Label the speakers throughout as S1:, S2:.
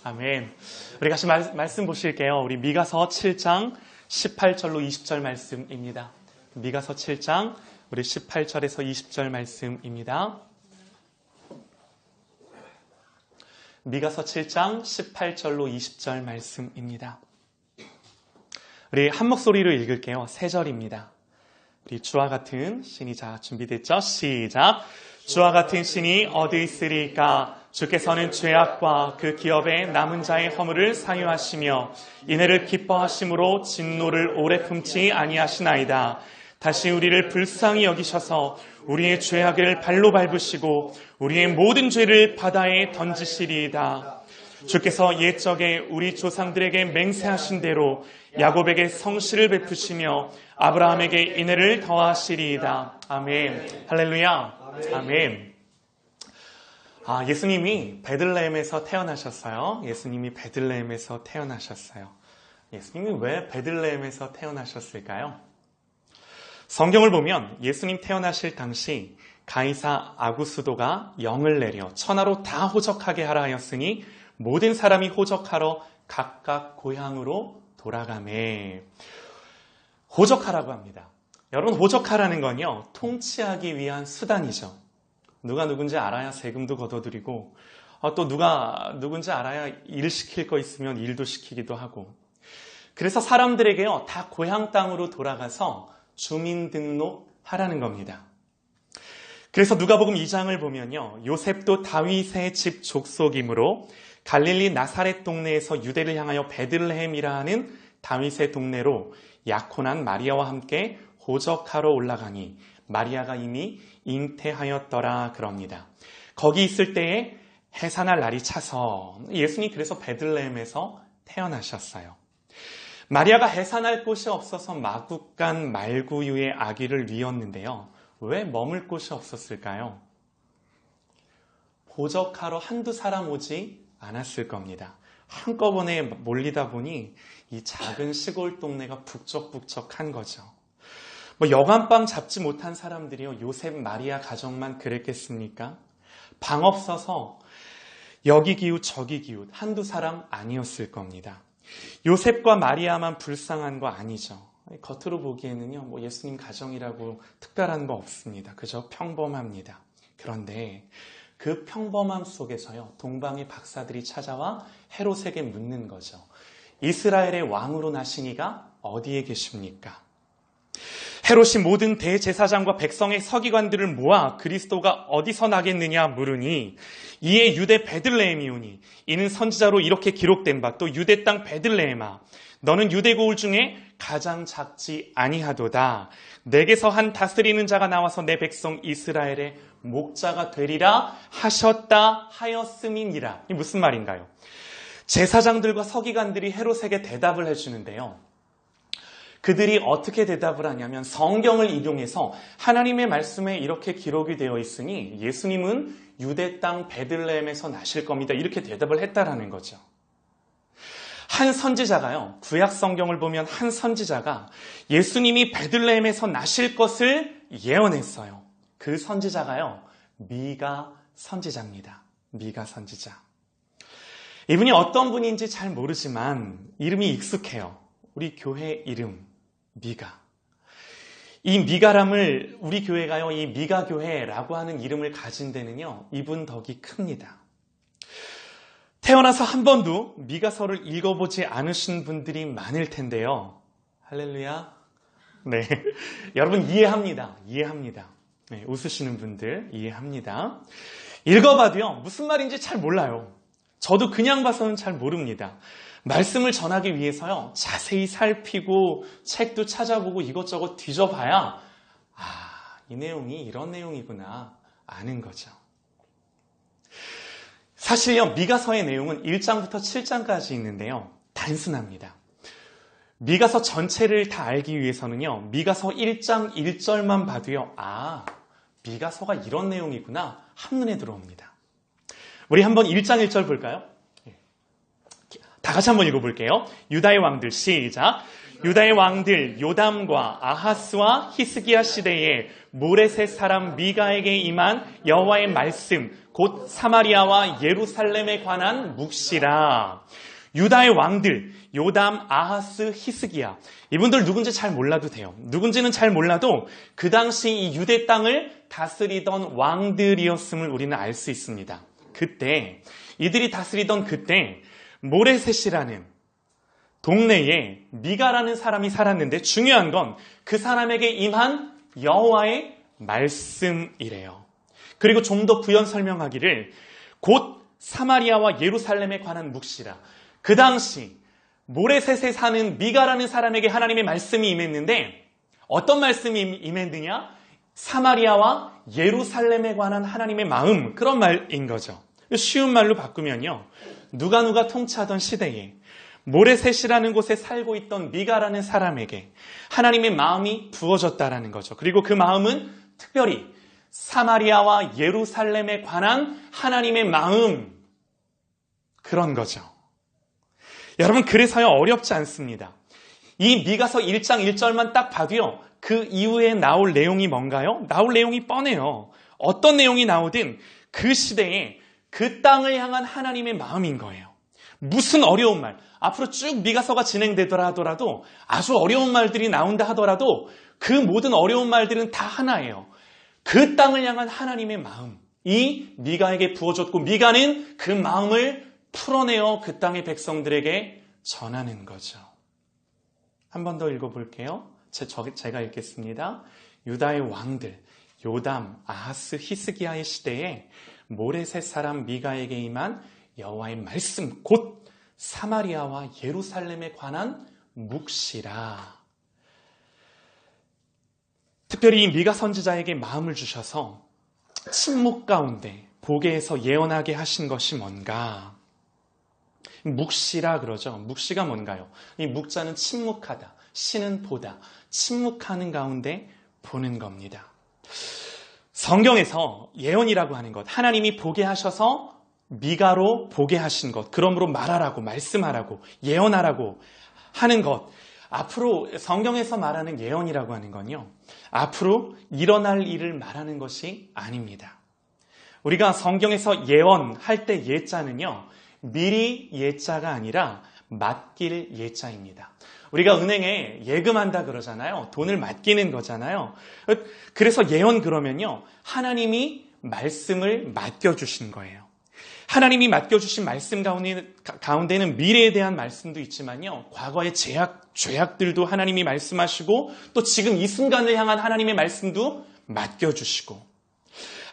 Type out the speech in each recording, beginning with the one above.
S1: 아멘. 우리 같이 말씀 보실게요. 우리 미가서 7장 18절로 20절 말씀입니다. 미가서 7장 우리 18절에서 20절 말씀입니다. 미가서 7장 18절로 20절 말씀입니다. 우리 한 목소리로 읽을게요. 3절입니다. 우리 주와 같은 신이 준비됐죠? 시작. 주와 같은 신이 어디 있으리까? 주께서는 죄악과 그 기업의 남은 자의 허물을 사유하시며 이내를 기뻐하심으로 진노를 오래 품지 아니하시나이다. 다시 우리를 불쌍히 여기셔서 우리의 죄악을 발로 밟으시고 우리의 모든 죄를 바다에 던지시리이다. 주께서 옛적에 우리 조상들에게 맹세하신 대로 야곱에게 성실을 베푸시며 아브라함에게 인애를 더하시리이다. 아멘. 할렐루야. 아멘. 예수님이 베들레헴에서 태어나셨어요. 예수님이 베들레헴에서 태어나셨어요. 예수님이 왜 베들레헴에서 태어나셨을까요? 성경을 보면 예수님 태어나실 당시 가이사 아구스도가 영을 내려 천하로 다 호적하게 하라 하였으니 모든 사람이 호적하러 각각 고향으로 돌아가매. 호적하라고 합니다. 여러분, 호적하라는 건요, 통치하기 위한 수단이죠. 누가 누군지 알아야 세금도 걷어들이고 또 누가 누군지 알아야 일 시킬 거 있으면 일도 시키기도 하고, 그래서 사람들에게요 다 고향 땅으로 돌아가서 주민등록하라는 겁니다. 그래서 누가복음 2장을 보면요, 요셉도 다윗의 집 족속이므로 갈릴리 나사렛 동네에서 유대를 향하여 베들레헴이라 하는 다윗의 동네로 약혼한 마리아와 함께 호적하러 올라가니 마리아가 이미 잉태하였더라 그럽니다. 거기 있을 때에 해산할 날이 차서 예수님 그래서 베들레헴에서 태어나셨어요. 마리아가 해산할 곳이 없어서 마국간 말구유의 아기를 낳았는데요. 왜 머물 곳이 없었을까요? 호적하러 한두 사람 오지 않았을 겁니다. 한꺼번에 몰리다 보니 이 작은 시골 동네가 북적북적한 거죠. 여간방 잡지 못한 사람들이요, 요셉 마리아 가정만 그랬겠습니까? 방 없어서 여기 기웃 저기 기웃 한두 사람 아니었을 겁니다. 요셉과 마리아만 불쌍한 거 아니죠. 겉으로 보기에는요, 예수님 가정이라고 특별한 거 없습니다. 그저 평범합니다. 그런데 그 평범함 속에서요, 동방의 박사들이 찾아와 헤롯에게 묻는 거죠. 이스라엘의 왕으로 나신 이가 어디에 계십니까? 헤롯이 모든 대제사장과 백성의 서기관들을 모아 그리스도가 어디서 나겠느냐 물으니 이에 유대 베들레헴이오니 이는 선지자로 이렇게 기록된 바 또 유대 땅 베들레헴아 너는 유대 고을 중에 가장 작지 아니하도다. 내게서 한 다스리는 자가 나와서 내 백성 이스라엘의 목자가 되리라 하셨다 하였음이니라. 이 무슨 말인가요? 제사장들과 서기관들이 헤롯에게 대답을 해주는데요. 그들이 어떻게 대답을 하냐면 성경을 인용해서 하나님의 말씀에 이렇게 기록이 되어 있으니 예수님은 유대 땅 베들레헴에서 나실 겁니다. 이렇게 대답을 했다라는 거죠. 한 선지자가요, 구약 성경을 보면 한 선지자가 예수님이 베들레헴에서 나실 것을 예언했어요. 그 선지자가요, 미가 선지자입니다. 미가 선지자. 이분이 어떤 분인지 잘 모르지만 이름이 익숙해요. 우리 교회 이름 미가. 이 미가람을 우리 교회가요, 이 미가 교회라고 하는 이름을 가진 데는요, 이분 덕이 큽니다. 태어나서 한 번도 미가서를 읽어보지 않으신 분들이 많을 텐데요. 할렐루야. 네, 여러분 이해합니다. 네, 웃으시는 분들 이해합니다. 읽어봐도요, 무슨 말인지 잘 몰라요. 저도 그냥 봐서는 잘 모릅니다. 말씀을 전하기 위해서요, 자세히 살피고 책도 찾아보고 이것저것 뒤져봐야 이 내용이 이런 내용이구나 아는 거죠. 사실요, 미가서의 내용은 1장부터 7장까지 있는데요, 단순합니다. 미가서 전체를 다 알기 위해서는요, 미가서 1장 1절만 봐도요, 미가서가 이런 내용이구나 한눈에 들어옵니다. 우리 한번 1장 1절 볼까요? 다 같이 한번 읽어볼게요. 유다의 왕들 시작. 유다의 왕들 요담과 아하스와 히스기야 시대에 모레셋 사람 미가에게 임한 여호와의 말씀 곧 사마리아와 예루살렘에 관한 묵시라. 유다의 왕들 요담, 아하스, 히스기야 이분들 누군지 잘 몰라도 돼요. 누군지는 잘 몰라도 그 당시 이 유대 땅을 다스리던 왕들이었음을 우리는 알 수 있습니다. 그때 이들이 다스리던 그때 모레셋이라는 동네에 미가라는 사람이 살았는데 중요한 건 그 사람에게 임한 여호와의 말씀이래요. 그리고 좀 더 부연 설명하기를 곧 사마리아와 예루살렘에 관한 묵시라. 그 당시 모레셋에 사는 미가라는 사람에게 하나님의 말씀이 임했는데 어떤 말씀이 임했느냐? 사마리아와 예루살렘에 관한 하나님의 마음, 그런 말인 거죠. 쉬운 말로 바꾸면요. 누가 통치하던 시대에 모레셋이라는 곳에 살고 있던 미가라는 사람에게 하나님의 마음이 부어졌다라는 거죠. 그리고 그 마음은 특별히 사마리아와 예루살렘에 관한 하나님의 마음, 그런 거죠. 여러분, 그래서요 어렵지 않습니다. 이 미가서 1장 1절만 딱 봐도요 그 이후에 나올 내용이 뭔가요? 나올 내용이 뻔해요. 어떤 내용이 나오든 그 시대에 그 땅을 향한 하나님의 마음인 거예요. 무슨 어려운 말, 앞으로 쭉 미가서가 진행되더라 하더라도 아주 어려운 말들이 나온다 하더라도 그 모든 어려운 말들은 다 하나예요. 그 땅을 향한 하나님의 마음, 이 미가에게 부어졌고 미가는 그 마음을 풀어내어 그 땅의 백성들에게 전하는 거죠. 한 번 더 읽어볼게요. 제가 읽겠습니다. 유다의 왕들 요담, 아하스, 히스기야의 시대에 모레셋 사람 미가에게 임한 여호와의 말씀 곧 사마리아와 예루살렘에 관한 묵시라. 특별히 이 미가 선지자에게 마음을 주셔서 침묵 가운데 보게에서 예언하게 하신 것이 뭔가? 묵시라 그러죠. 묵시가 뭔가요? 이 묵자는 침묵하다, 시는 보다, 침묵하는 가운데 보는 겁니다. 성경에서 예언이라고 하는 것, 하나님이 보게 하셔서 미가로 보게 하신 것, 그러므로 말하라고, 말씀하라고, 예언하라고 하는 것, 앞으로 성경에서 말하는 예언이라고 하는 건요, 앞으로 일어날 일을 말하는 것이 아닙니다. 우리가 성경에서 예언할 때 예자는요, 미리 예자가 아니라 맡길 예자입니다. 우리가 은행에 예금한다 그러잖아요. 돈을 맡기는 거잖아요. 그래서 예언 그러면요, 하나님이 말씀을 맡겨주신 거예요. 하나님이 맡겨주신 말씀 가운데는 미래에 대한 말씀도 있지만요, 과거의 죄악들도 하나님이 말씀하시고 또 지금 이 순간을 향한 하나님의 말씀도 맡겨주시고,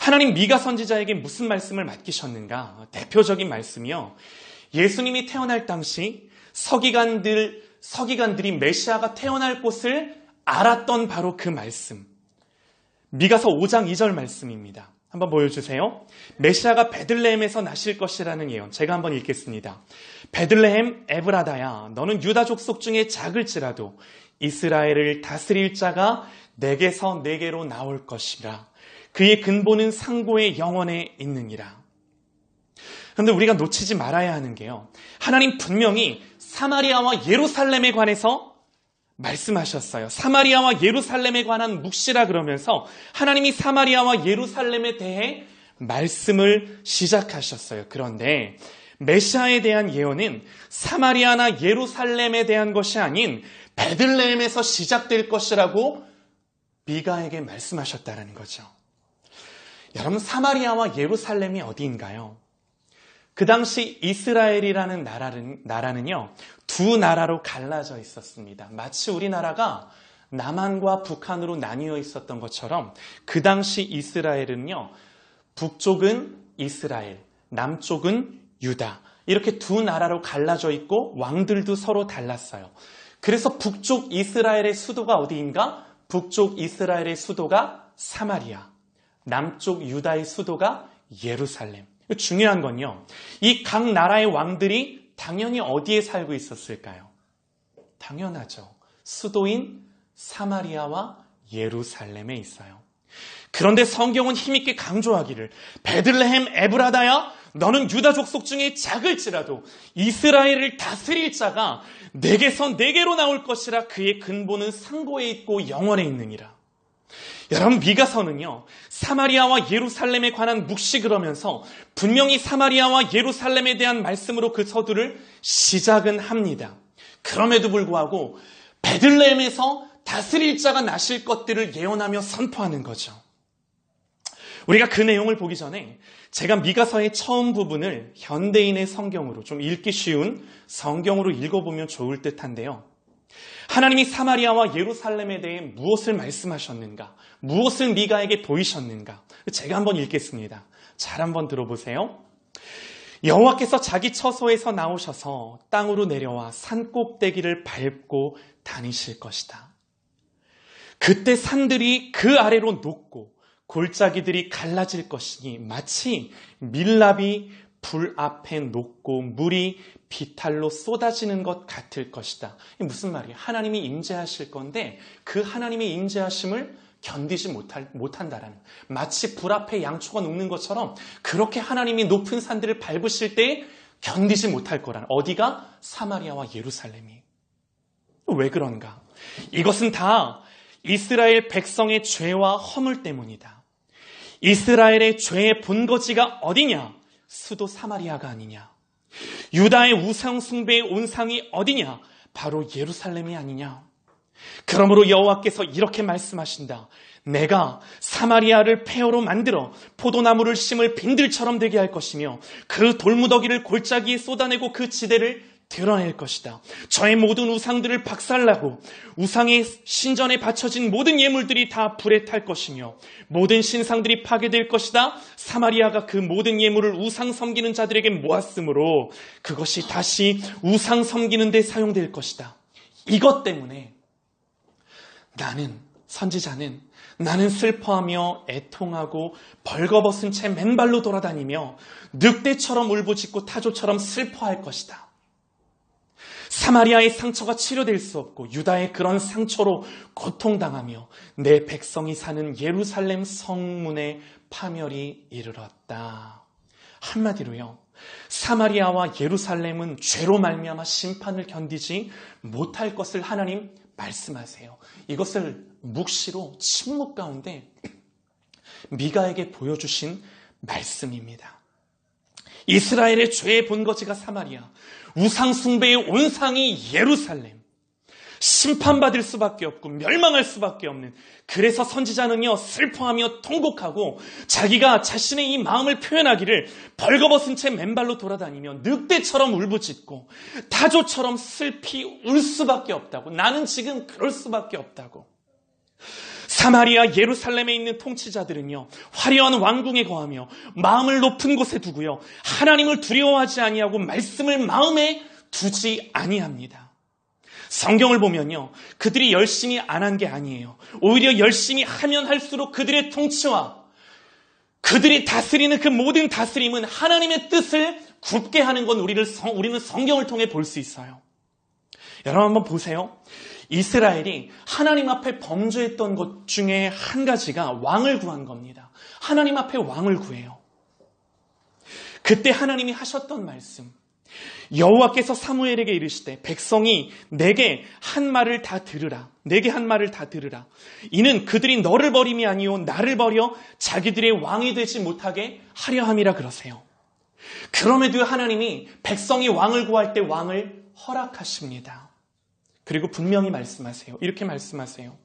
S1: 하나님 미가 선지자에게 무슨 말씀을 맡기셨는가? 대표적인 말씀이요, 예수님이 태어날 당시 서기관들이 메시아가 태어날 곳을 알았던 바로 그 말씀, 미가서 5장 2절 말씀입니다. 한번 보여주세요. 메시아가 베들레헴에서 나실 것이라는 예언. 제가 한번 읽겠습니다. 베들레헴 에브라다야, 너는 유다 족속 중에 작을지라도 이스라엘을 다스릴 자가 내게서 내게로 나올 것이라. 그의 근본은 상고의 영원에 있느니라. 그런데 우리가 놓치지 말아야 하는 게요, 하나님 분명히 사마리아와 예루살렘에 관해서 말씀하셨어요. 사마리아와 예루살렘에 관한 묵시라 그러면서 하나님이 사마리아와 예루살렘에 대해 말씀을 시작하셨어요. 그런데 메시아에 대한 예언은 사마리아나 예루살렘에 대한 것이 아닌 베들레헴에서 시작될 것이라고 미가에게 말씀하셨다는 거죠. 여러분, 사마리아와 예루살렘이 어디인가요? 그 당시 이스라엘이라는 나라는요, 두 나라로 갈라져 있었습니다. 마치 우리나라가 남한과 북한으로 나뉘어 있었던 것처럼 그 당시 이스라엘은요, 북쪽은 이스라엘, 남쪽은 유다, 이렇게 두 나라로 갈라져 있고 왕들도 서로 달랐어요. 그래서 북쪽 이스라엘의 수도가 어디인가? 북쪽 이스라엘의 수도가 사마리아, 남쪽 유다의 수도가 예루살렘. 중요한 건요, 이 각 나라의 왕들이 당연히 어디에 살고 있었을까요? 당연하죠. 수도인 사마리아와 예루살렘에 있어요. 그런데 성경은 힘있게 강조하기를 베들레헴 에브라다야, 너는 유다 족속 중에 작을지라도 이스라엘을 다스릴 자가 내게서 내게로 나올 것이라. 그의 근본은 상고에 있고 영원에 있느니라. 여러분, 미가서는요, 사마리아와 예루살렘에 관한 묵식을 하면서 분명히 사마리아와 예루살렘에 대한 말씀으로 그 서두를 시작은 합니다. 그럼에도 불구하고 베들레헴에서 다스릴 자가 나실 것들을 예언하며 선포하는 거죠. 우리가 그 내용을 보기 전에 제가 미가서의 처음 부분을 현대인의 성경으로, 좀 읽기 쉬운 성경으로 읽어보면 좋을 듯한데요. 하나님이 사마리아와 예루살렘에 대해 무엇을 말씀하셨는가? 무엇을 미가에게 보이셨는가? 제가 한번 읽겠습니다. 잘 한번 들어보세요. 여호와께서 자기 처소에서 나오셔서 땅으로 내려와 산 꼭대기를 밟고 다니실 것이다. 그때 산들이 그 아래로 녹고 골짜기들이 갈라질 것이니 마치 밀랍이 불 앞에 녹고 물이 비탈로 쏟아지는 것 같을 것이다. 이게 무슨 말이에요? 하나님이 임재하실 건데 그 하나님의 임재하심을 견디지 못한다라는, 마치 불 앞에 양초가 녹는 것처럼 그렇게 하나님이 높은 산들을 밟으실 때 견디지 못할 거라는, 어디가? 사마리아와 예루살렘이. 왜 그런가? 이것은 다 이스라엘 백성의 죄와 허물 때문이다. 이스라엘의 죄의 본거지가 어디냐? 수도 사마리아가 아니냐? 유다의 우상 숭배의 온상이 어디냐? 바로 예루살렘이 아니냐? 그러므로 여호와께서 이렇게 말씀하신다. 내가 사마리아를 폐허로 만들어 포도나무를 심을 빈들처럼 되게 할 것이며 그 돌무더기를 골짜기에 쏟아내고 그 지대를 드러낼 것이다. 저의 모든 우상들을 박살나고 우상의 신전에 바쳐진 모든 예물들이 다 불에 탈 것이며 모든 신상들이 파괴될 것이다. 사마리아가 그 모든 예물을 우상 섬기는 자들에게 모았으므로 그것이 다시 우상 섬기는 데 사용될 것이다. 이것 때문에 선지자는 나는 슬퍼하며 애통하고 벌거벗은 채 맨발로 돌아다니며 늑대처럼 울부짖고 타조처럼 슬퍼할 것이다. 사마리아의 상처가 치료될 수 없고 유다의 그런 상처로 고통당하며 내 백성이 사는 예루살렘 성문에 파멸이 이르렀다. 한마디로요, 사마리아와 예루살렘은 죄로 말미암아 심판을 견디지 못할 것을 하나님 말씀하세요. 이것을 묵시로 침묵 가운데 미가에게 보여주신 말씀입니다. 이스라엘의 죄의 본거지가 사마리아, 우상 숭배의 온상이 예루살렘, 심판받을 수밖에 없고 멸망할 수밖에 없는, 그래서 선지자는요 슬퍼하며 통곡하고 자기가 자신의 이 마음을 표현하기를 벌거벗은 채 맨발로 돌아다니며 늑대처럼 울부짖고 타조처럼 슬피 울 수밖에 없다고, 나는 지금 그럴 수밖에 없다고. 사마리아 예루살렘에 있는 통치자들은요 화려한 왕궁에 거하며 마음을 높은 곳에 두고요 하나님을 두려워하지 아니하고 말씀을 마음에 두지 아니합니다. 성경을 보면요 그들이 열심히 안 한 게 아니에요. 오히려 열심히 하면 할수록 그들의 통치와 그들이 다스리는 그 모든 다스림은 하나님의 뜻을 굽게 하는 건 우리는 성경을 통해 볼 수 있어요. 여러분 한번 보세요. 이스라엘이 하나님 앞에 범죄했던 것 중에 한 가지가 왕을 구한 겁니다. 하나님 앞에 왕을 구해요. 그때 하나님이 하셨던 말씀, 여호와께서 사무엘에게 이르시되 백성이 내게 한 말을 다 들으라. 내게 한 말을 다 들으라. 이는 그들이 너를 버림이 아니요 나를 버려 자기들의 왕이 되지 못하게 하려 함이라 그러세요. 그럼에도 하나님이 백성이 왕을 구할 때 왕을 허락하십니다. 그리고 분명히 말씀하세요. 이렇게 말씀하세요.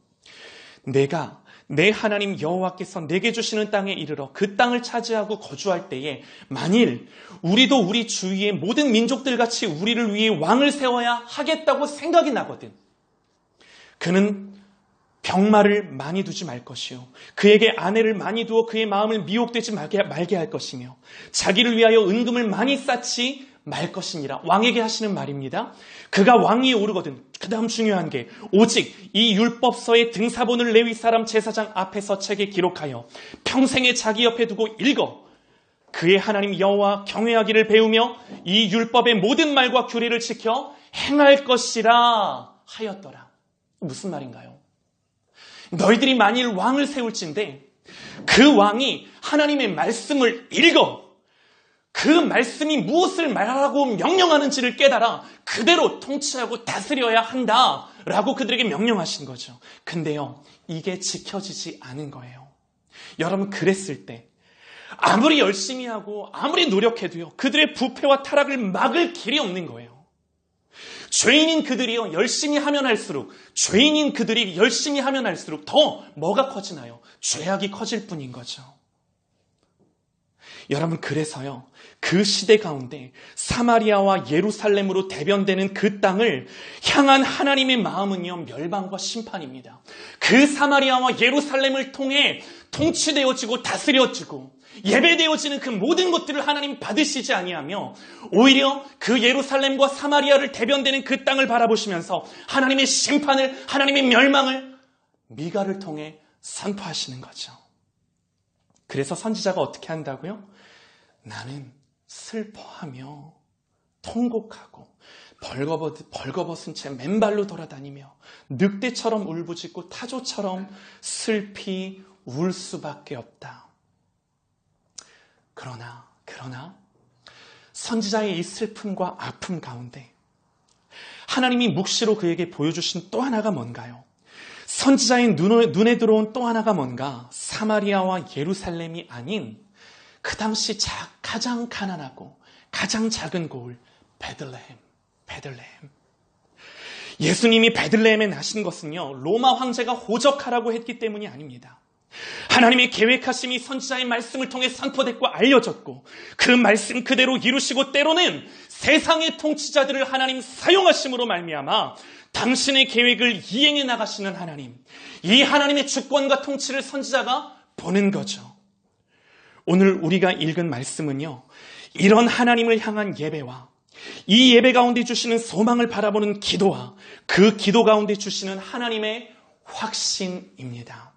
S1: 내가 내 하나님 여호와께서 내게 주시는 땅에 이르러 그 땅을 차지하고 거주할 때에 만일 우리도 우리 주위의 모든 민족들 같이 우리를 위해 왕을 세워야 하겠다고 생각이 나거든. 그는 병마를 많이 두지 말 것이요 그에게 아내를 많이 두어 그의 마음을 미혹되지 말게 할 것이며 자기를 위하여 은금을 많이 쌓지 말 것이니라. 왕에게 하시는 말입니다. 그가 왕위에 오르거든. 그 다음 중요한 게 오직 이 율법서의 등사본을 레위 사람 제사장 앞에서 책에 기록하여 평생에 자기 옆에 두고 읽어 그의 하나님 여호와 경외하기를 배우며 이 율법의 모든 말과 규례를 지켜 행할 것이라 하였더라. 무슨 말인가요? 너희들이 만일 왕을 세울진데 그 왕이 하나님의 말씀을 읽어 그 말씀이 무엇을 말하고 명령하는지를 깨달아 그대로 통치하고 다스려야 한다라고 그들에게 명령하신 거죠. 근데요, 이게 지켜지지 않은 거예요. 여러분, 그랬을 때 아무리 열심히 하고 아무리 노력해도요, 그들의 부패와 타락을 막을 길이 없는 거예요. 죄인인 그들이요, 열심히 하면 할수록, 죄인인 그들이 열심히 하면 할수록 더 뭐가 커지나요? 죄악이 커질 뿐인 거죠. 여러분, 그래서요, 그 시대 가운데 사마리아와 예루살렘으로 대변되는 그 땅을 향한 하나님의 마음은요, 멸망과 심판입니다. 그 사마리아와 예루살렘을 통해 통치되어지고 다스려지고 예배되어지는 그 모든 것들을 하나님 받으시지 아니하며 오히려 그 예루살렘과 사마리아를 대변되는 그 땅을 바라보시면서 하나님의 심판을, 하나님의 멸망을 미가를 통해 선포하시는 거죠. 그래서 선지자가 어떻게 한다고요? 나는 슬퍼하며 통곡하고 벌거벗은 채 맨발로 돌아다니며 늑대처럼 울부짖고 타조처럼 슬피 울 수밖에 없다. 그러나 선지자의 이 슬픔과 아픔 가운데 하나님이 묵시로 그에게 보여주신 또 하나가 뭔가요? 선지자의 눈에 들어온 또 하나가 뭔가? 사마리아와 예루살렘이 아닌 그 당시 가장 가난하고 가장 작은 고을 베들레헴. 예수님이 베들레헴에 나신 것은요, 로마 황제가 호적하라고 했기 때문이 아닙니다. 하나님의 계획하심이 선지자의 말씀을 통해 선포됐고 알려졌고 그 말씀 그대로 이루시고 때로는 세상의 통치자들을 하나님 사용하심으로 말미암아 당신의 계획을 이행해 나가시는 하나님, 이 하나님의 주권과 통치를 선지자가 보는 거죠. 오늘 우리가 읽은 말씀은요, 이런 하나님을 향한 예배와 이 예배 가운데 주시는 소망을 바라보는 기도와 그 기도 가운데 주시는 하나님의 확신입니다.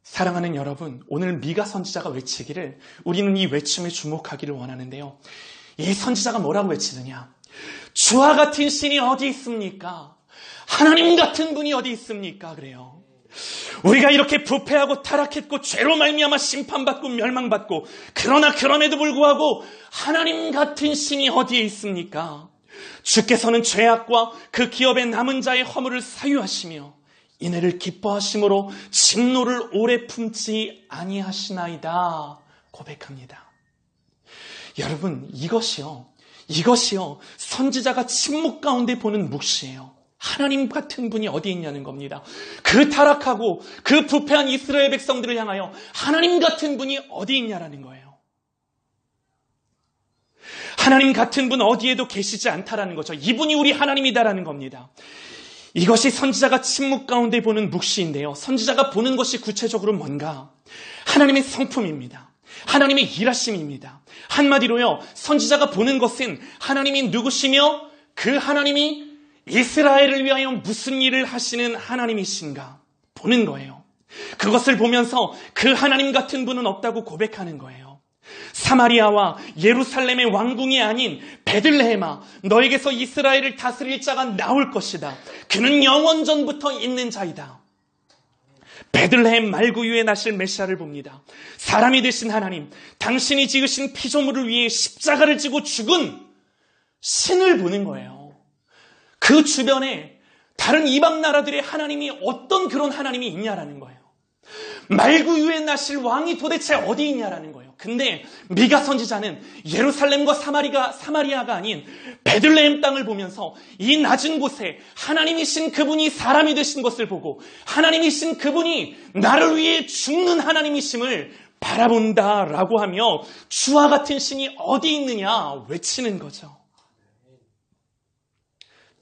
S1: 사랑하는 여러분, 오늘 미가 선지자가 외치기를, 우리는 이 외침에 주목하기를 원하는데요. 이 선지자가 뭐라고 외치느냐? 주와 같은 신이 어디 있습니까? 하나님 같은 분이 어디 있습니까? 그래요. 우리가 이렇게 부패하고 타락했고 죄로 말미암아 심판받고 멸망받고, 그러나 그럼에도 불구하고 하나님 같은 신이 어디에 있습니까? 주께서는 죄악과 그 기업의 남은 자의 허물을 사유하시며 이내를 기뻐하심으로 진노를 오래 품지 아니하시나이다 고백합니다. 여러분, 이것이요 선지자가 침묵 가운데 보는 묵시예요. 하나님 같은 분이 어디 있냐는 겁니다. 그 타락하고 그 부패한 이스라엘 백성들을 향하여 하나님 같은 분이 어디 있냐라는 거예요. 하나님 같은 분 어디에도 계시지 않다라는 거죠. 이분이 우리 하나님이다라는 겁니다. 이것이 선지자가 침묵 가운데 보는 묵시인데요. 선지자가 보는 것이 구체적으로 뭔가? 하나님의 성품입니다. 하나님의 일하심입니다. 한마디로요, 선지자가 보는 것은 하나님이 누구시며 그 하나님이 이스라엘을 위하여 무슨 일을 하시는 하나님이신가 보는 거예요. 그것을 보면서 그 하나님 같은 분은 없다고 고백하는 거예요. 사마리아와 예루살렘의 왕궁이 아닌 베들레헴아, 너에게서 이스라엘을 다스릴 자가 나올 것이다. 그는 영원전부터 있는 자이다. 베들레헴 말구유에 나실 메시아를 봅니다. 사람이 되신 하나님, 당신이 지으신 피조물을 위해 십자가를 지고 죽은 신을 보는 거예요. 그 주변에 다른 이방 나라들의 하나님이 어떤 그런 하나님이 있냐라는 거예요. 말구유에 나실 왕이 도대체 어디 있냐라는 거예요. 근데 미가 선지자는 예루살렘과 사마리아가 아닌 베들레헴 땅을 보면서 이 낮은 곳에 하나님이신 그분이 사람이 되신 것을 보고 하나님이신 그분이 나를 위해 죽는 하나님이심을 바라본다라고 하며 주와 같은 신이 어디 있느냐 외치는 거죠.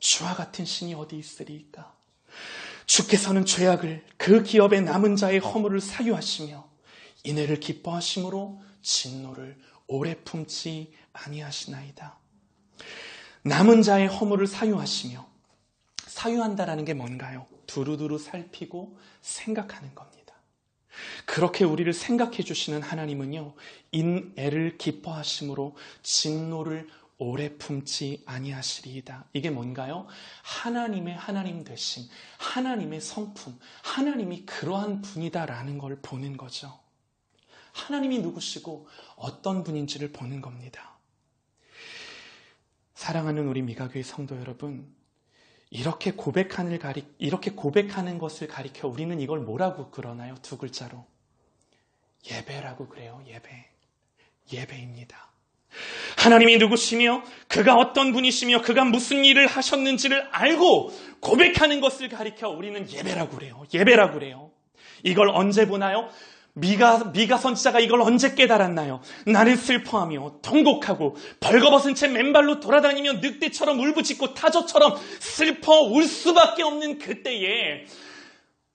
S1: 주와 같은 신이 어디 있으리까? 주께서는 죄악을 그 기업의 남은 자의 허물을 사유하시며 이내를 기뻐하심으로 진노를 오래 품지 아니하시나이다. 남은 자의 허물을 사유하시며, 사유한다라는 게 뭔가요? 두루두루 살피고 생각하는 겁니다. 그렇게 우리를 생각해 주시는 하나님은요, 인애를 기뻐하심으로 진노를 오래 품지 아니하시리이다. 이게 뭔가요? 하나님의 하나님 되심, 하나님의 성품, 하나님이 그러한 분이다라는 걸 보는 거죠. 하나님이 누구시고 어떤 분인지를 보는 겁니다. 사랑하는 우리 미가교회 성도 여러분, 이렇게 고백하는 것을 가리켜 우리는 이걸 뭐라고 그러나요? 두 글자로. 예배라고 그래요. 예배입니다. 하나님이 누구시며 그가 어떤 분이시며 그가 무슨 일을 하셨는지를 알고 고백하는 것을 가리켜 우리는 예배라고 그래요. 이걸 언제 보나요? 미가 선지자가 이걸 언제 깨달았나요? 나는 슬퍼하며 통곡하고 벌거벗은 채 맨발로 돌아다니며 늑대처럼 울부짖고 타조처럼 슬퍼 울 수밖에 없는 그때에,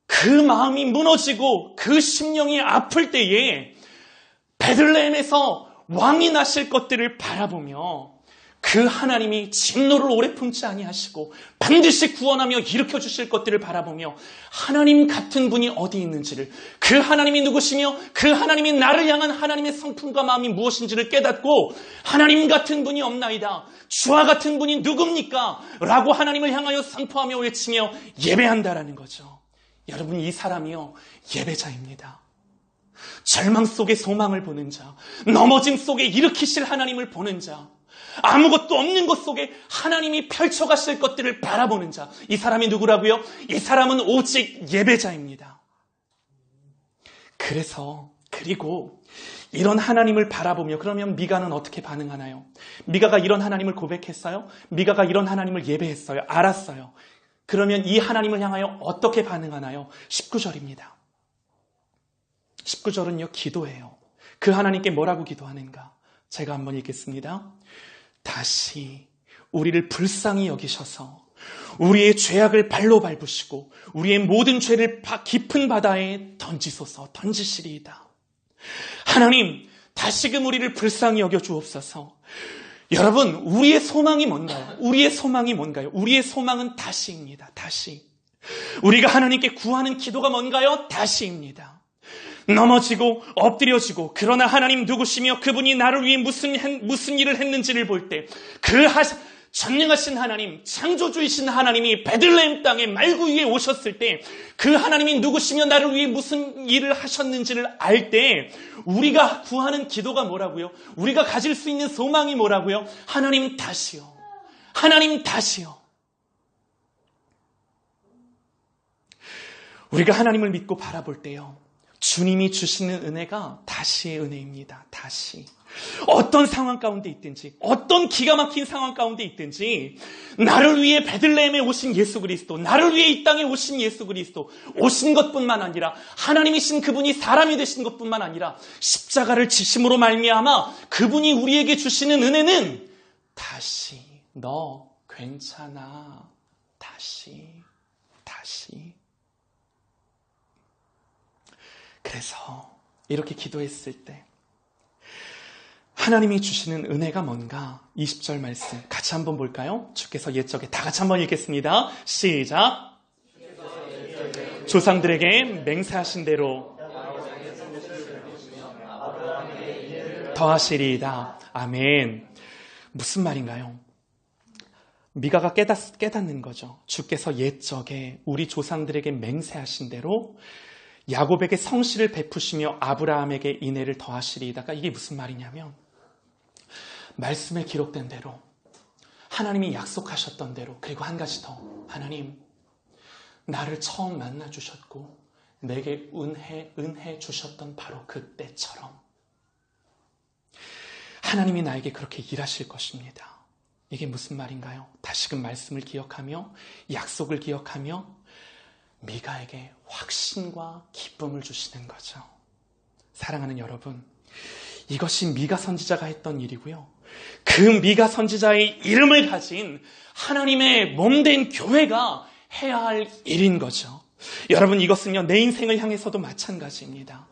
S1: 그 마음이 무너지고 그 심령이 아플 때에 베들레헴에서 왕이 나실 것들을 바라보며 그 하나님이 진노를 오래 품지 아니하시고 반드시 구원하며 일으켜 주실 것들을 바라보며 하나님 같은 분이 어디 있는지를, 그 하나님이 누구시며 그 하나님이 나를 향한 하나님의 성품과 마음이 무엇인지를 깨닫고 하나님 같은 분이 없나이다, 주와 같은 분이 누굽니까? 라고 하나님을 향하여 선포하며 외치며 예배한다라는 거죠. 여러분, 이 사람이요, 예배자입니다. 절망 속에 소망을 보는 자, 넘어짐 속에 일으키실 하나님을 보는 자, 아무것도 없는 것 속에 하나님이 펼쳐가실 것들을 바라보는 자, 이 사람이 누구라고요? 이 사람은 오직 예배자입니다. 그리고 이런 하나님을 바라보며, 그러면 미가는 어떻게 반응하나요? 미가가 이런 하나님을 고백했어요? 미가가 이런 하나님을 예배했어요? 알았어요. 그러면 이 하나님을 향하여 어떻게 반응하나요? 19절입니다. 19절은요, 기도예요. 그 하나님께 뭐라고 기도하는가? 제가 한번 읽겠습니다. 다시 우리를 불쌍히 여기셔서 우리의 죄악을 발로 밟으시고 우리의 모든 죄를 깊은 바다에 던지시리이다. 하나님, 다시금 우리를 불쌍히 여겨 주옵소서. 여러분, 우리의 소망이 뭔가요? 우리의 소망은 다시입니다. 다시. 우리가 하나님께 구하는 기도가 뭔가요? 다시입니다. 넘어지고 엎드려지고, 그러나 하나님 누구시며 그분이 나를 위해 무슨 일을 했는지를 볼 때, 그 전능하신 하나님, 창조주이신 하나님이 베들레헴 땅에 말구 위에 오셨을 때 그 하나님이 누구시며 나를 위해 무슨 일을 하셨는지를 알 때 우리가 구하는 기도가 뭐라고요? 우리가 가질 수 있는 소망이 뭐라고요? 하나님 다시요. 하나님 다시요. 우리가 하나님을 믿고 바라볼 때요, 주님이 주시는 은혜가 다시의 은혜입니다. 다시. 어떤 상황 가운데 있든지, 어떤 기가 막힌 상황 가운데 있든지, 나를 위해 베들레헴에 오신 예수 그리스도, 나를 위해 이 땅에 오신 예수 그리스도, 오신 것뿐만 아니라 하나님이신 그분이 사람이 되신 것뿐만 아니라 십자가를 지심으로 말미암아 그분이 우리에게 주시는 은혜는 다시, 너 괜찮아, 다시. 그래서 이렇게 기도했을 때 하나님이 주시는 은혜가 뭔가, 20절 말씀 같이 한번 볼까요? 주께서 옛적에, 다 같이 한번 읽겠습니다. 시작. 조상들에게 맹세하신 대로 더하시리이다. 아멘. 무슨 말인가요? 미가가 깨닫는 거죠. 주께서 옛적에 우리 조상들에게 맹세하신 대로 야곱에게 성실을 베푸시며 아브라함에게 인애를 더하시리이다가, 이게 무슨 말이냐면, 말씀에 기록된 대로, 하나님이 약속하셨던 대로, 그리고 한 가지 더, 하나님, 나를 처음 만나 주셨고 내게 은혜 주셨던 바로 그때처럼 하나님이 나에게 그렇게 일하실 것입니다. 이게 무슨 말인가요? 다시금 말씀을 기억하며 약속을 기억하며 미가에게 확신과 기쁨을 주시는 거죠. 사랑하는 여러분, 이것이 미가 선지자가 했던 일이고요, 그 미가 선지자의 이름을 가진 하나님의 몸된 교회가 해야 할 일인 거죠. 여러분, 이것은요, 내 인생을 향해서도 마찬가지입니다.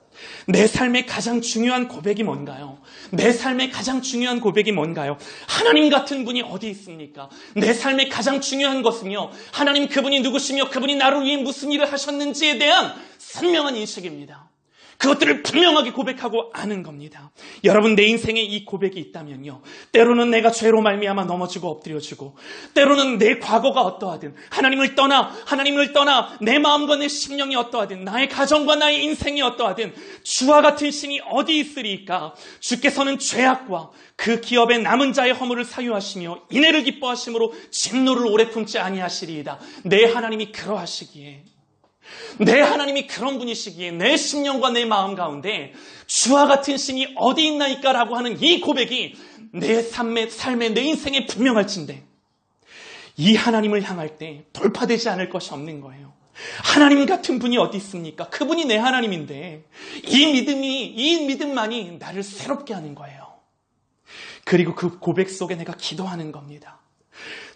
S1: 내 삶의 가장 중요한 고백이 뭔가요? 내 삶의 가장 중요한 고백이 뭔가요? 하나님 같은 분이 어디 있습니까? 내 삶의 가장 중요한 것은요, 하나님 그분이 누구시며 그분이 나를 위해 무슨 일을 하셨는지에 대한 선명한 인식입니다. 그것들을 분명하게 고백하고 아는 겁니다. 여러분, 내 인생에 이 고백이 있다면요, 때로는 내가 죄로 말미암아 넘어지고 엎드려지고, 때로는 내 과거가 어떠하든, 하나님을 떠나 내 마음과 내 심령이 어떠하든, 나의 가정과 나의 인생이 어떠하든 주와 같은 신이 어디 있으리까? 주께서는 죄악과 그 기업의 남은 자의 허물을 사유하시며 인애를 기뻐하심으로 진노를 오래 품지 아니하시리이다. 내 하나님이 그러하시기에, 내 하나님이 그런 분이시기에 내 심령과 내 마음 가운데 주와 같은 신이 어디 있나이까라고 하는 이 고백이 내 삶의 내 인생에 분명할진데, 이 하나님을 향할 때 돌파되지 않을 것이 없는 거예요. 하나님 같은 분이 어디 있습니까? 그분이 내 하나님인데 이 믿음만이 나를 새롭게 하는 거예요. 그리고 그 고백 속에 내가 기도하는 겁니다.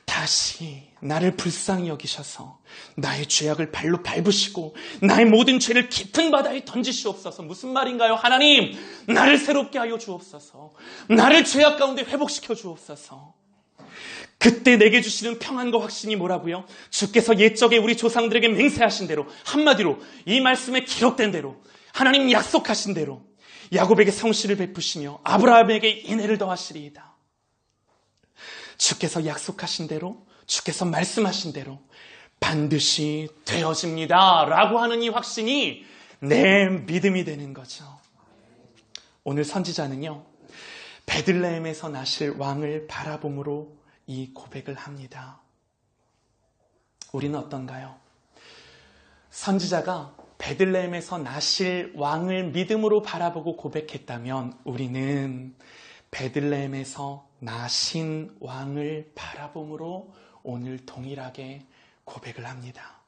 S1: 다시 나를 불쌍히 여기셔서 나의 죄악을 발로 밟으시고 나의 모든 죄를 깊은 바다에 던지시옵소서. 무슨 말인가요? 하나님, 나를 새롭게 하여 주옵소서. 나를 죄악 가운데 회복시켜 주옵소서. 그때 내게 주시는 평안과 확신이 뭐라고요? 주께서 옛적에 우리 조상들에게 맹세하신 대로, 한마디로 이 말씀에 기록된 대로, 하나님 약속하신 대로 야곱에게 성실을 베푸시며 아브라함에게 인애를 더하시리이다. 주께서 약속하신 대로, 주께서 말씀하신 대로 반드시 되어집니다 라고 하는 이 확신이 내 믿음이 되는 거죠. 오늘 선지자는요, 베들레헴에서 나실 왕을 바라봄으로 이 고백을 합니다. 우리는 어떤가요? 선지자가 베들레헴에서 나실 왕을 믿음으로 바라보고 고백했다면 우리는 베들레헴에서 나신 왕을 바라봄으로 오늘 동일하게 고백을 합니다.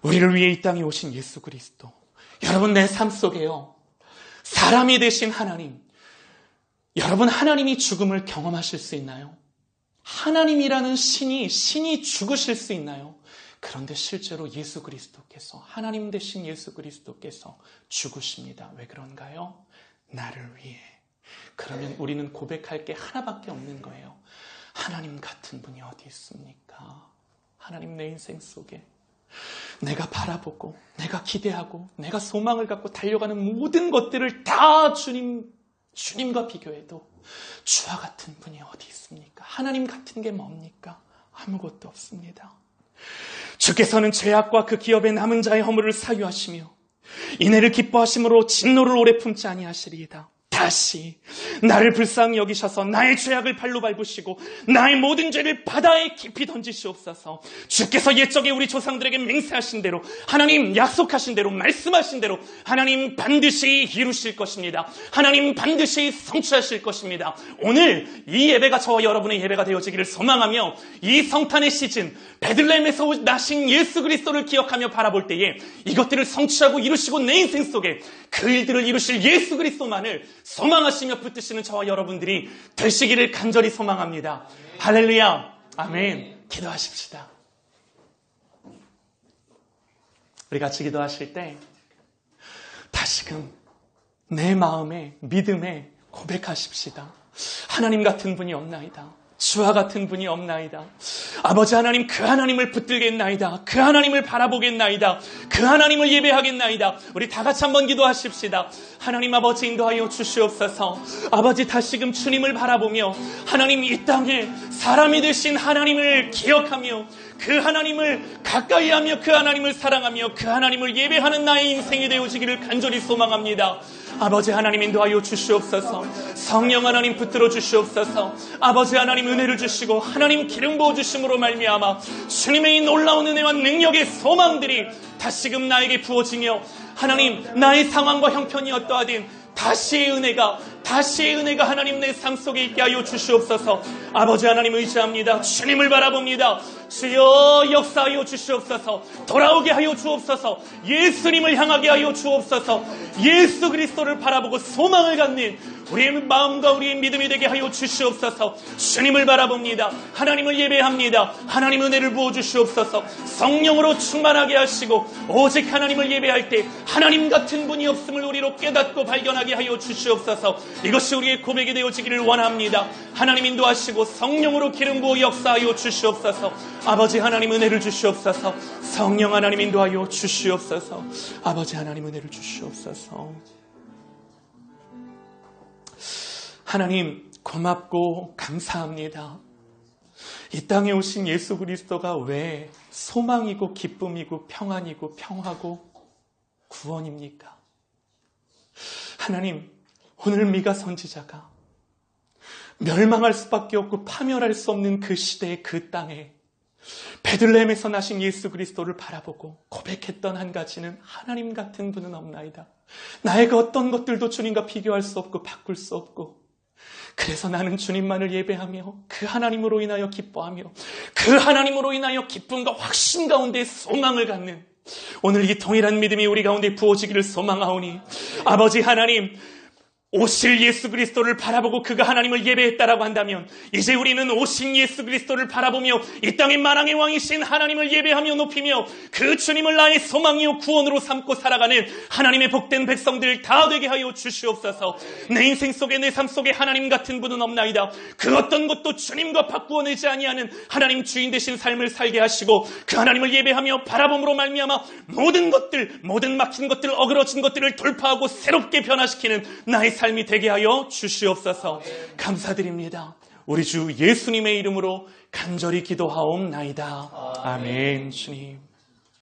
S1: 우리를 위해 이 땅에 오신 예수 그리스도, 여러분, 내 삶 속에요, 사람이 되신 하나님, 여러분, 하나님이 죽음을 경험하실 수 있나요? 하나님이라는 신이 죽으실 수 있나요? 그런데 실제로 예수 그리스도께서, 하나님 되신 예수 그리스도께서 죽으십니다. 왜 그런가요? 나를 위해. 그러면 우리는 고백할 게 하나밖에 없는 거예요. 하나님 같은 분이 어디 있습니까? 하나님, 내 인생 속에 내가 바라보고 내가 기대하고 내가 소망을 갖고 달려가는 모든 것들을 다 주님과 비교해도 주와 같은 분이 어디 있습니까? 하나님 같은 게 뭡니까? 아무것도 없습니다. 주께서는 죄악과 그 기업의 남은 자의 허물을 사유하시며 인애를 기뻐하심으로 진노를 오래 품지 아니하시리이다. 다시 나를 불쌍히 여기셔서 나의 죄악을 발로 밟으시고 나의 모든 죄를 바다에 깊이 던지시옵소서. 주께서 옛적에 우리 조상들에게 맹세하신 대로, 하나님 약속하신 대로, 말씀하신 대로 하나님 반드시 이루실 것입니다. 하나님 반드시 성취하실 것입니다. 오늘 이 예배가 저와 여러분의 예배가 되어지기를 소망하며, 이 성탄의 시즌 베들레헴에서 나신 예수 그리스도를 기억하며 바라볼 때에 이것들을 성취하고 이루시고 내 인생 속에 그 일들을 이루실 예수 그리스도만을 소망하시며 붙드시는 저와 여러분들이 되시기를 간절히 소망합니다. 할렐루야, 아멘. 기도하십시다. 우리 같이 기도하실 때 다시금 내 마음에, 믿음에 고백하십시다. 하나님 같은 분이 없나이다. 주와 같은 분이 없나이다. 아버지 하나님, 그 하나님을 붙들겠나이다. 그 하나님을 바라보겠나이다. 그 하나님을 예배하겠나이다. 우리 다 같이 한번 기도하십시다. 하나님 아버지, 인도하여 주시옵소서. 아버지, 다시금 주님을 바라보며 하나님, 이 땅에 사람이 되신 하나님을 기억하며 그 하나님을 가까이하며 그 하나님을 사랑하며 그 하나님을 예배하는 나의 인생이 되어지기를 간절히 소망합니다. 아버지 하나님, 인도하여 주시옵소서. 성령 하나님 붙들어 주시옵소서. 아버지 하나님, 은혜를 주시고 하나님 기름 부어 주심으로 말미암아 주님의 이 놀라운 은혜와 능력의 소망들이 다시금 나에게 부어지며 하나님, 나의 상황과 형편이 어떠하든 다시의 은혜가 하나님 내 삶 속에 있게 하여 주시옵소서. 아버지 하나님 의지합니다. 주님을 바라봅니다. 주여 역사하여 주시옵소서. 돌아오게 하여 주옵소서. 예수님을 향하게 하여 주옵소서. 예수 그리스도를 바라보고 소망을 갖는 우리의 마음과 우리의 믿음이 되게 하여 주시옵소서. 주님을 바라봅니다. 하나님을 예배합니다. 하나님 은혜를 부어주시옵소서. 성령으로 충만하게 하시고 오직 하나님을 예배할 때 하나님 같은 분이 없음을 우리로 깨닫고 발견하게 하여 주시옵소서. 이것이 우리의 고백이 되어지기를 원합니다. 하나님 인도하시고 성령으로 기름 부어 역사하여 주시옵소서. 아버지 하나님 은혜를 주시옵소서. 성령 하나님 인도하여 주시옵소서. 아버지 하나님 은혜를 주시옵소서. 하나님 고맙고 감사합니다. 이 땅에 오신 예수 그리스도가 왜 소망이고 기쁨이고 평안이고 평화고 구원입니까? 하나님, 오늘 미가 선지자가 멸망할 수밖에 없고 파멸할 수 없는 그 시대의 그 땅에 베들레헴에서 나신 예수 그리스도를 바라보고 고백했던 한 가지는 하나님 같은 분은 없나이다. 나의 그 어떤 것들도 주님과 비교할 수 없고 바꿀 수 없고, 그래서 나는 주님만을 예배하며 그 하나님으로 인하여 기뻐하며 그 하나님으로 인하여 기쁨과 확신 가운데 소망을 갖는 오늘 이 동일한 믿음이 우리 가운데 부어지기를 소망하오니, 아버지 하나님, 오실 예수 그리스도를 바라보고 그가 하나님을 예배했다라고 한다면 이제 우리는 오신 예수 그리스도를 바라보며 이 땅의 만왕의 왕이신 하나님을 예배하며 높이며 그 주님을 나의 소망이요 구원으로 삼고 살아가는 하나님의 복된 백성들 다 되게 하여 주시옵소서. 내 인생 속에 내 삶 속에 하나님 같은 분은 없나이다. 그 어떤 것도 주님과 바꾸어내지 아니하는 하나님 주인 되신 삶을 살게 하시고 그 하나님을 예배하며 바라봄으로 말미암아 모든 것들, 모든 막힌 것들, 어그러진 것들을 돌파하고 새롭게 변화시키는 나의 삶이 되게 하여 주시옵소서. 감사드립니다. 우리 주 예수님의 이름으로 간절히 기도하옵나이다. 아멘. 주님.